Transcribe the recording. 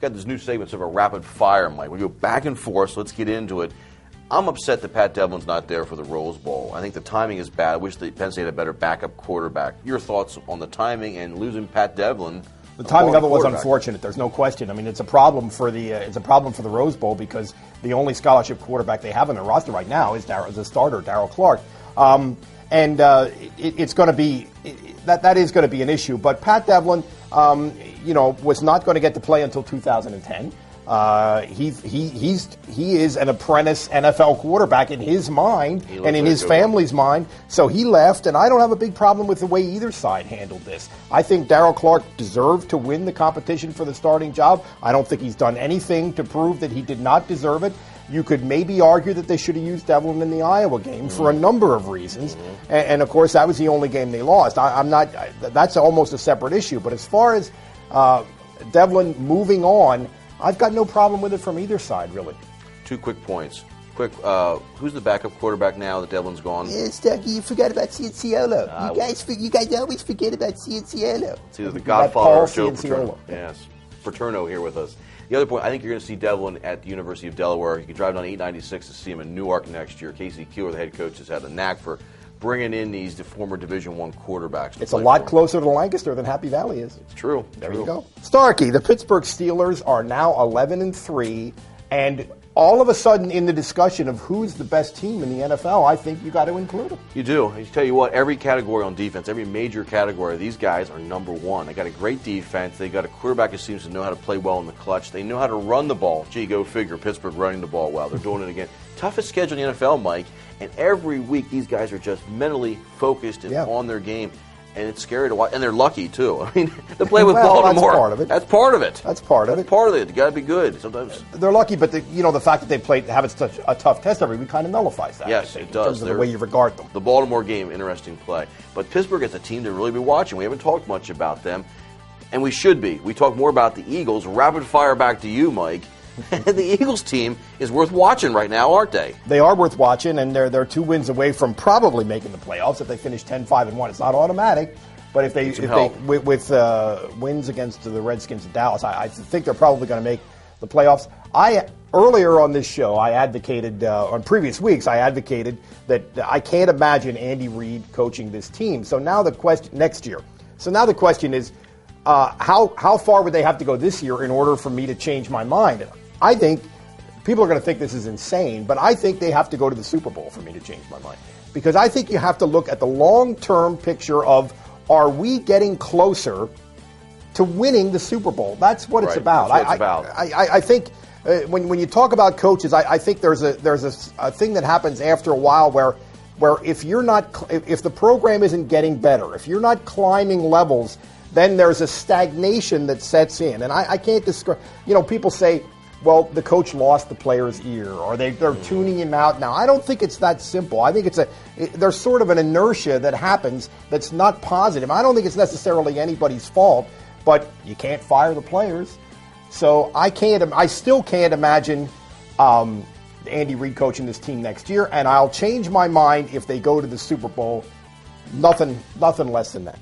got this new segment, sort of a rapid fire, Mike. We go back and forth, so let's get into it. I'm upset that Pat Devlin's not there for the Rose Bowl. I think the timing is bad. I wish the Penn State had a better backup quarterback. Your thoughts on the timing and losing Pat Devlin? The timing of it was unfortunate. There's no question. I mean, it's a problem for the Rose Bowl because the only scholarship quarterback they have on their roster right now is the starter, Darryl Clark, it's going to be that is going to be an issue. But Pat Devlin, was not going to get to play until 2010. He is an apprentice NFL quarterback in his mind and in his family's mind. So he left, and I don't have a big problem with the way either side handled this. I think Darryl Clark deserved to win the competition for the starting job. I don't think he's done anything to prove that he did not deserve it. You could maybe argue that they should have used Devlin in the Iowa game for a number of reasons, and of course that was the only game they lost. I'm not. That's almost a separate issue. But as far as Devlin moving on, I've got no problem with it from either side, really. 2 quick points. Who's the backup quarterback now that Devlin's gone? Stucky, you forgot about Cianciolo. You guys always forget about Cianciolo. It's either the Godfather or Joe Paterno. Yes, Paterno here with us. The other point, I think you're going to see Devlin at the University of Delaware. You can drive down 896 to see him in Newark next year. Casey Keeler, the head coach, has had a knack for bringing in these former Division I quarterbacks. It's a lot closer to Lancaster than Happy Valley is. It's true. There you go. Starkey, the Pittsburgh Steelers are now 11-3, and all of a sudden in the discussion of who's the best team in the NFL, I think you got to include them. You do. I tell you what, every category on defense, every major category, these guys are number one. They got a great defense. They got a quarterback who seems to know how to play well in the clutch. They know how to run the ball. Gee, go figure. Pittsburgh running the ball well. They're doing it again. Toughest schedule in the NFL, Mike. And every week these guys are just mentally focused and on their game. And it's scary to watch. And they're lucky, too. I mean, they play with Baltimore. That's part of it. That's part of it. That's part of it. Part of it. You got to be good sometimes. They're lucky, but the fact that they have such a tough test every week kind of nullifies that. Yes, it does. In terms of the way you regard them. The Baltimore game, interesting play. But Pittsburgh is a team to really be watching. We haven't talked much about them, and we should be. We talk more about the Eagles. Rapid fire back to you, Mike. The Eagles team is worth watching right now, aren't they? They are worth watching, and they're 2 wins away from probably making the playoffs if they finish 10-5-1. It's not automatic. But if they with wins against the Redskins and Dallas, I think they're probably going to make the playoffs. Earlier on this show, I advocated on previous weeks, I advocated that I can't imagine Andy Reid coaching this team. So now the question next year. So now the question is, how far would they have to go this year in order for me to change my mind? And I think people are going to think this is insane, but I think they have to go to the Super Bowl for me to change my mind, because I think you have to look at the long-term picture of, are we getting closer to winning the Super Bowl? That's what it's about. That's what it's about. I think when you talk about coaches, I think there's a thing that happens after a while where if the program isn't getting better, if you're not climbing levels, then there's a stagnation that sets in. And I can't describe. People say, well, the coach lost the player's ear, or they're tuning him out now. I don't think it's that simple. I think there's sort of an inertia that happens that's not positive. I don't think it's necessarily anybody's fault, but you can't fire the players. So I still can't imagine Andy Reid coaching this team next year, and I'll change my mind if they go to the Super Bowl. Nothing less than that.